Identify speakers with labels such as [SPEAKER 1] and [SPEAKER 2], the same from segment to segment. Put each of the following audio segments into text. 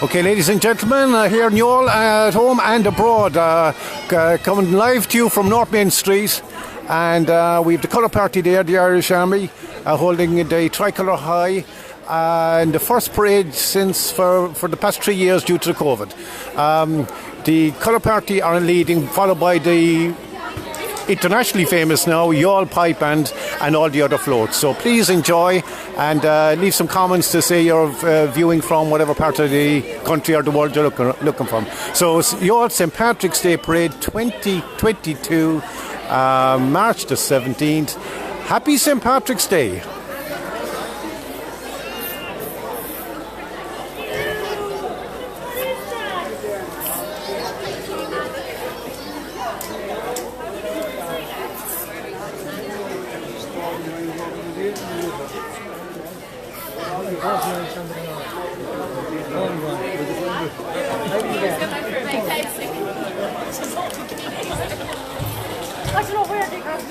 [SPEAKER 1] Okay, ladies and gentlemen, here in Youghal, at home and abroad, coming live to you from North Main Street, and we have the colour party there, the Irish Army, holding the tricolour high, and the first parade since for the past 3 years due to the COVID. The colour party are leading, followed by the internationally famous now Youghal Pipe Band and all the other floats. So please enjoy and leave some comments to say you're viewing from whatever part of the country or the world you're looking from. So it's Youghal St. Patrick's Day Parade 2022, March the 17th. Happy St. Patrick's Day.
[SPEAKER 2] I don't know where they got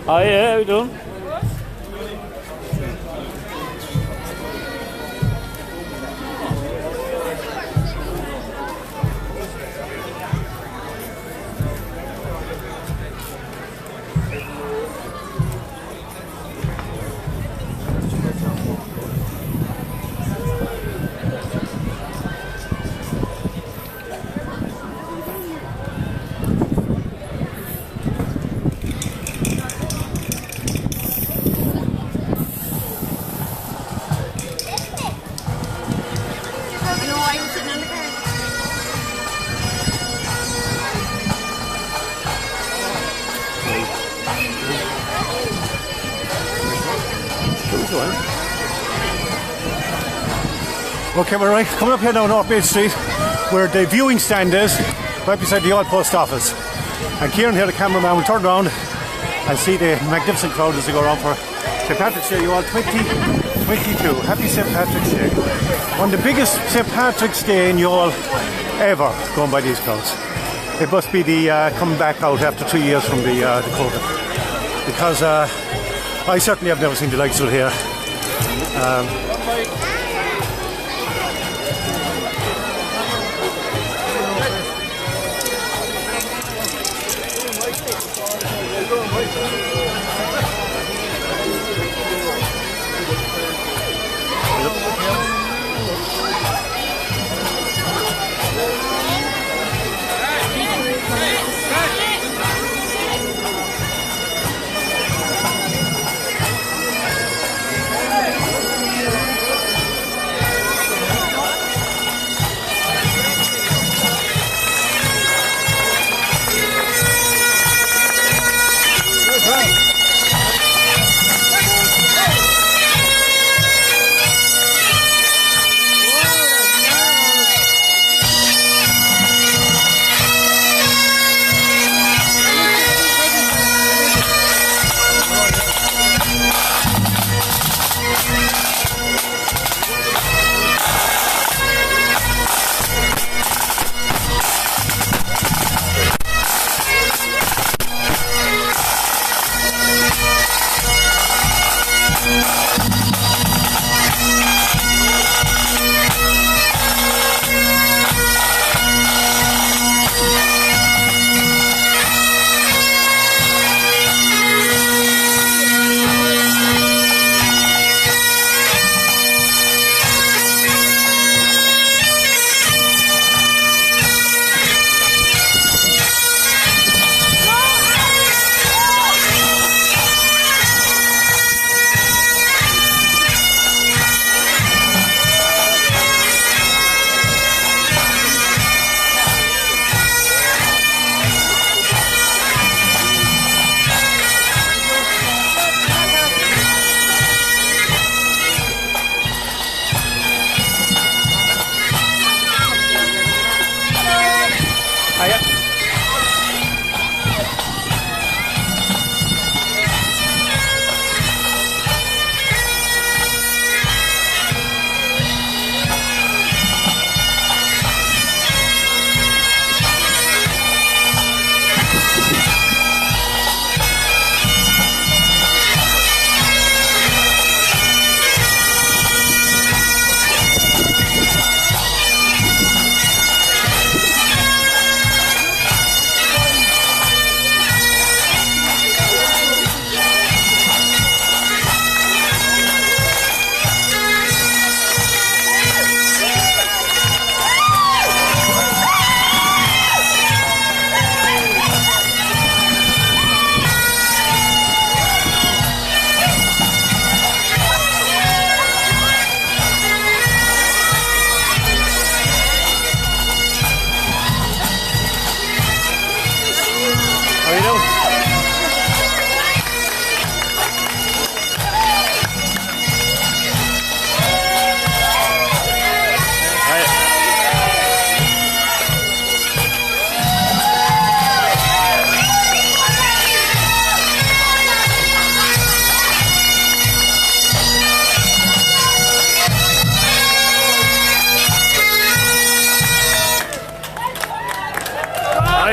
[SPEAKER 3] Oh yeah, how you doing?
[SPEAKER 1] Okay, we're right. Coming up here now North Main Street, where the viewing stand is, right beside the old post office. And Kieran here, the cameraman, will turn around and see the magnificent crowd as they go around for St. Patrick's Day, Youghal 2022. Happy St. Patrick's Day. One of the biggest St. Patrick's Day in Youghal ever, going by these crowds. It must be the coming back out after 3 years from the COVID. Because I certainly have never seen the likes of it here.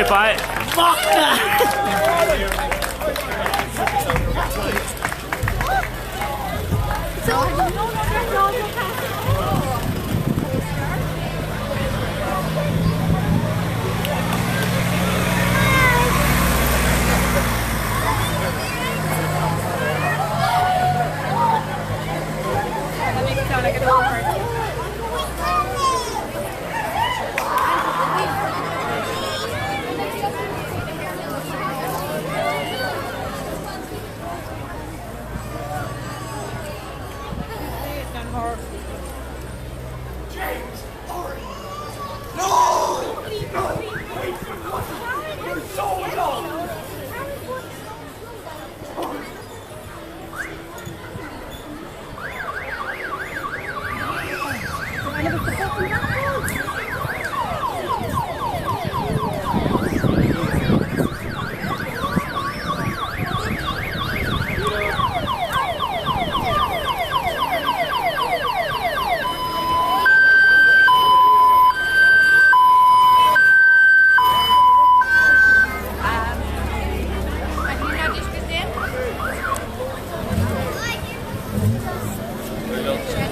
[SPEAKER 3] Bye.
[SPEAKER 2] Fuck that!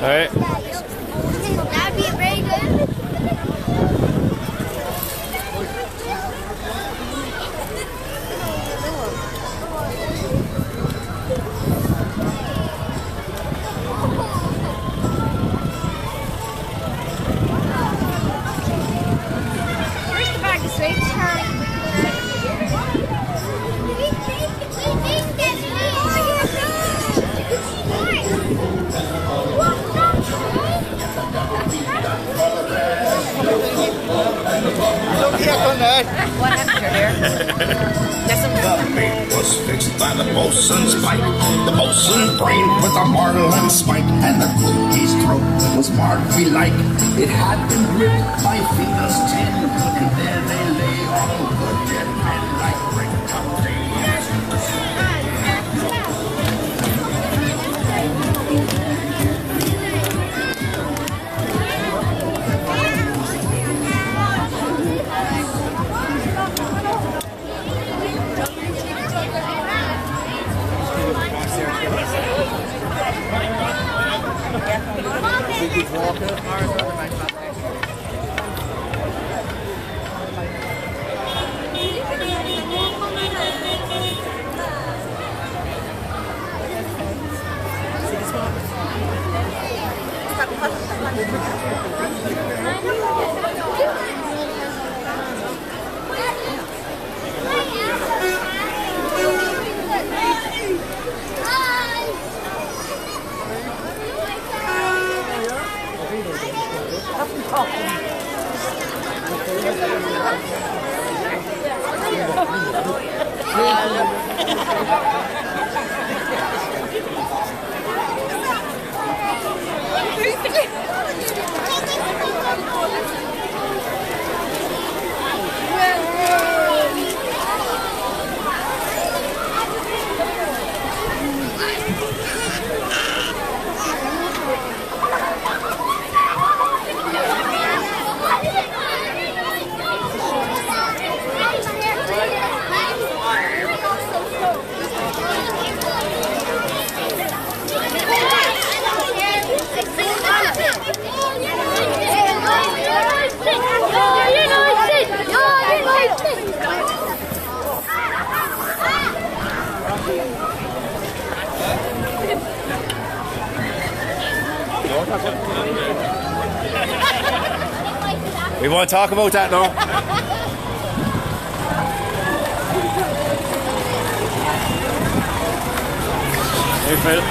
[SPEAKER 3] Alright.
[SPEAKER 2] That'd be very good. Where's the bag of sweets? What happened here,
[SPEAKER 4] The bait was fixed by the bosun's pipe, the bosun's brain with a martel and spike, and the cookie's throat was marked belike. It had been ripped by fingers 10, and there they lay all the dead men like bricked up
[SPEAKER 3] We won't talk about that now. Hey, Phil.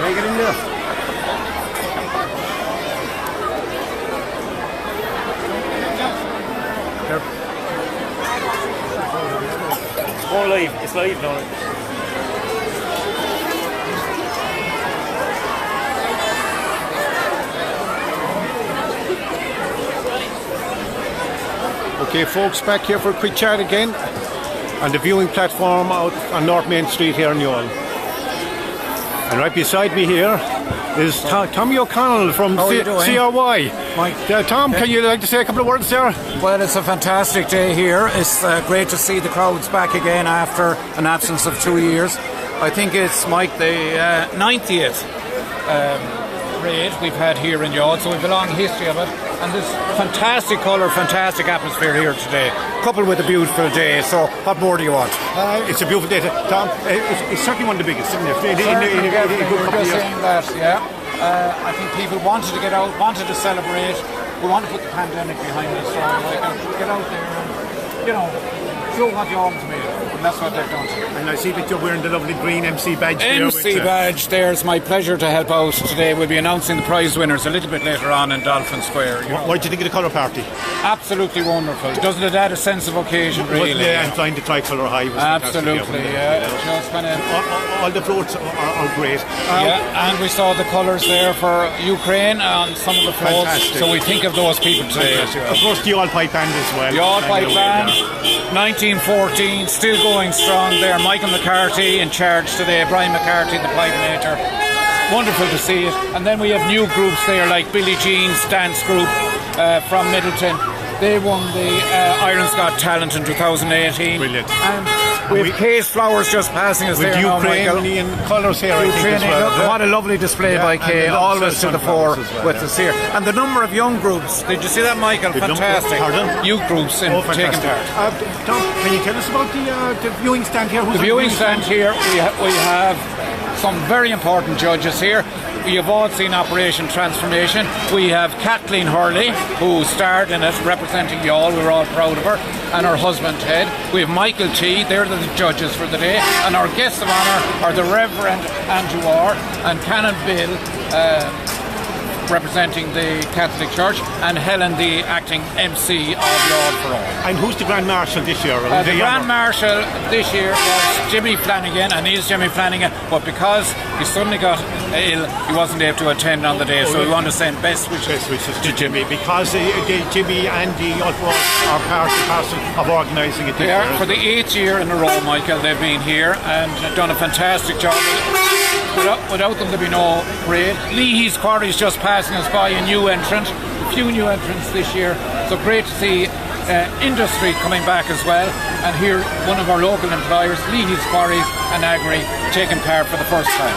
[SPEAKER 1] Make it in there.
[SPEAKER 3] It's more live. It's live now.
[SPEAKER 1] Okay, folks, back here for a quick chat again on the viewing platform out on North Main Street here in Youghal. And right beside me here is Tommy O'Connell from CRY.
[SPEAKER 5] Mike.
[SPEAKER 1] Tom, can you like to say a couple of words there?
[SPEAKER 5] Well, it's a fantastic day here. It's great to see the crowds back again after an absence of 2 years. I think it's, Mike, the 90th parade we've had here in Youghal, so we've a long history of it. And there's fantastic colour, fantastic atmosphere here today, coupled with a beautiful day. So what more do you want?
[SPEAKER 1] It's a beautiful day, Tom. It's certainly one of the biggest, isn't it?
[SPEAKER 5] I think people wanted to get out, wanted to celebrate. We want to put the pandemic behind us, so get out there and, show what you always made. And that's what they've done.
[SPEAKER 1] And I see that you're wearing the lovely green MC badge there.
[SPEAKER 5] MC badge there. It's my pleasure to help out today. We'll be announcing the prize winners a little bit later on in Dolphin Square.
[SPEAKER 1] What do you think of the colour party?
[SPEAKER 5] Absolutely wonderful. Doesn't it add a sense of occasion, really?
[SPEAKER 1] Yeah, and flying the tricolour high was
[SPEAKER 5] absolutely, yeah. Just kind of
[SPEAKER 1] all the floats are great.
[SPEAKER 5] And we saw the colours there for Ukraine on some of the floats.
[SPEAKER 1] Fantastic.
[SPEAKER 5] So we think of those people today.
[SPEAKER 1] Of course, the All Pipe Band as well.
[SPEAKER 5] The All Pipe Band, 1914, still going strong there. Michael McCarthy in charge today. Brian McCarthy, the pipe major. Wonderful to see it. And then we have new groups there like Billie Jean's dance group from Middleton. They won the Ireland's Got Talent in 2018.
[SPEAKER 1] Brilliant.
[SPEAKER 5] And with Case Flowers just passing us there now, Michael.
[SPEAKER 1] Ukrainian colours here, I think, as well.
[SPEAKER 5] What a lovely display by Kay, always to the fore with us here. And the number of young groups, did you see that, Michael? Fantastic. Youth groups taking part.
[SPEAKER 1] Tom, can you tell us about the viewing stand here?
[SPEAKER 5] The viewing stand here, we have some very important judges here. We have all seen Operation Transformation. We have Kathleen Hurley, who starred in it, representing Youghal. We were all proud of her. And her husband, Ted. We have Michael T. They're the judges for the day. And our guests of honour are the Reverend Andrew R. and Canon Bill, representing the Catholic Church, and Helen, the acting MC of Youghal for All.
[SPEAKER 1] And who's the Grand Marshal this year?
[SPEAKER 5] The Grand Marshal this year was Jimmy Flanagan, and he's Jimmy Flanagan, but because he suddenly got ill, he wasn't able to attend on the day, so we want to send best wishes
[SPEAKER 1] to Jimmy, because Jimmy and the All for All are part and parcel of organising it this year.
[SPEAKER 5] For the 8th year in a row, Michael, they've been here and done a fantastic job. Without them, there'd be no parade. Leahy's Quarry's just passing us by, a new entrant. A few new entrants this year. So great to see industry coming back as well. And here, one of our local employers, Leahy's Quarries and Agri, taking part for the first time.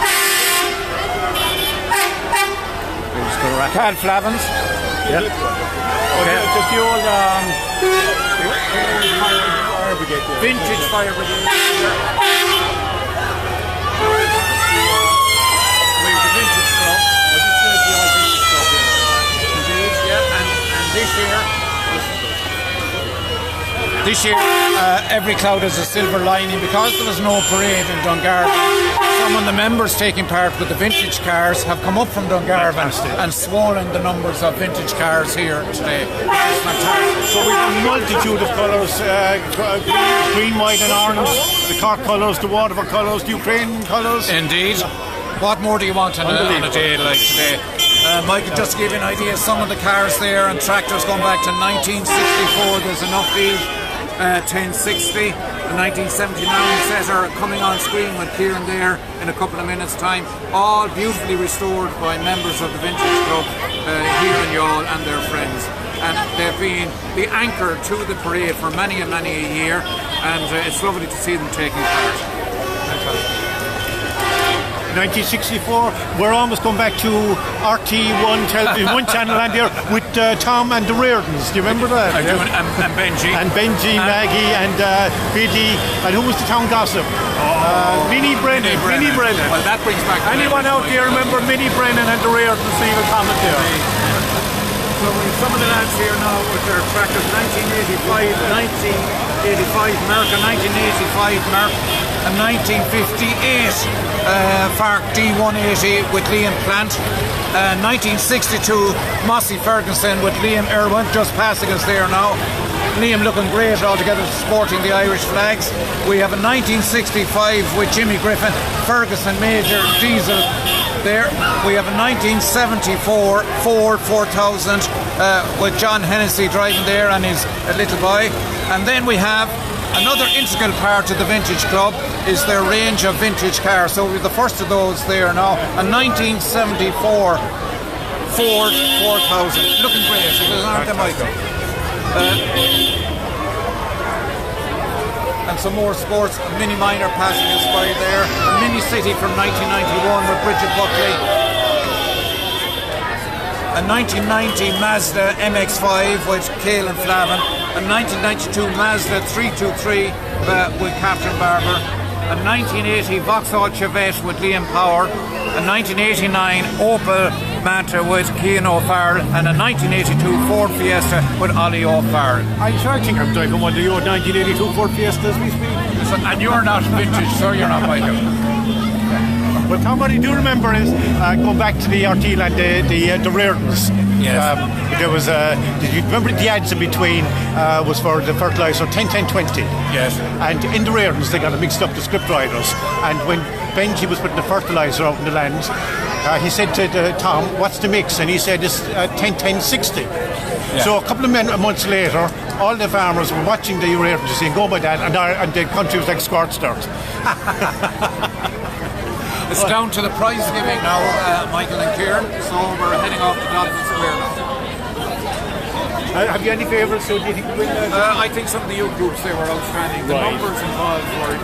[SPEAKER 5] Cal Flavins.
[SPEAKER 1] Yeah. Okay. Just the old fire brigade.
[SPEAKER 5] Vintage fire brigade. This year, every cloud has a silver lining because there was no parade in Dungarvan. Some of the members taking part with the vintage cars have come up from Dungarvan and swollen the numbers of vintage cars here today. It's fantastic.
[SPEAKER 1] So we have a multitude of colours, green, white and orange, the Cork colours, the Waterford colours, the Ukrainian colours.
[SPEAKER 5] Indeed. What more do you want on a day like today? Michael, just to give you an idea, some of the cars there and tractors going back to 1964, there's enough field. 1060, the 1979 setter coming on screen with Kieran there in a couple of minutes time, all beautifully restored by members of the Vintage Club here in Youghal and their friends, and they've been the anchor to the parade for many and many a year, and it's lovely to see them taking part.
[SPEAKER 1] 1964, we're almost going back to RT1 television, one channel and there with Tom and the Reardons. Do you remember that?
[SPEAKER 5] I do, and Benji.
[SPEAKER 1] And Benji, Maggie, and Biddy, and who was the town gossip? Minnie Brennan. Minnie Brennan.
[SPEAKER 5] Well, that brings back.
[SPEAKER 1] Anyone out there remember Minnie Brennan and the Reardons? Leave a comment there.
[SPEAKER 5] So we have some of the lads here now with their tractors. 1985 Merck, 1985 Merck, and 1958 Fark D180 with Liam Plant, 1962 Mossy Ferguson with Liam Irwin, just passing us there now. Liam looking great altogether, sporting the Irish flags. We have a 1965 with Jimmy Griffin, Ferguson Major, Diesel, there. We have a 1974 Ford 4000 with John Hennessy driving there and his little boy. And then we have another integral part of the Vintage Club is their range of vintage cars. So we're the first of those there now. A 1974 Ford 4000. Looking great, aren't they, Michael? And some more sports, a Mini Minor passing us by there. A Mini City from 1991 with Bridget Buckley. A 1990 Mazda MX-5 with Caelan Flavin. A 1992 Mazda 323 with Catherine Barber. A 1980 Vauxhall Chevette with Liam Power. A 1989 Opel Manta with Cian O'Farrell, and a 1982 Ford Fiesta with Ollie O'Farrell.
[SPEAKER 1] I think I'm driving one of your 1982 Ford Fiesta as we speak.
[SPEAKER 5] And you're not vintage, so you're not Michael.
[SPEAKER 1] But Tom, what I do remember is going back to the Arteel and the Reardons.
[SPEAKER 5] Yes.
[SPEAKER 1] There was did you remember the ads in between was for the fertiliser 10-10-20?
[SPEAKER 5] Yes.
[SPEAKER 1] And in the Reardons they got it mixed up, the script writers. And when Benji was putting the fertiliser out in the land, he said to Tom, "What's the mix?" And he said it's 10-10-60. Yeah. So a couple of months later, all the farmers were watching the Reardons saying, "Go by that," and the country was like scorched earth.
[SPEAKER 5] It's down to the prize giving now, Michael and Kieran. So we're heading off to Dolphin Square now.
[SPEAKER 1] Have you any favourites? Who do you think will win?
[SPEAKER 5] I think some of the youth groups, they were outstanding. The numbers involved were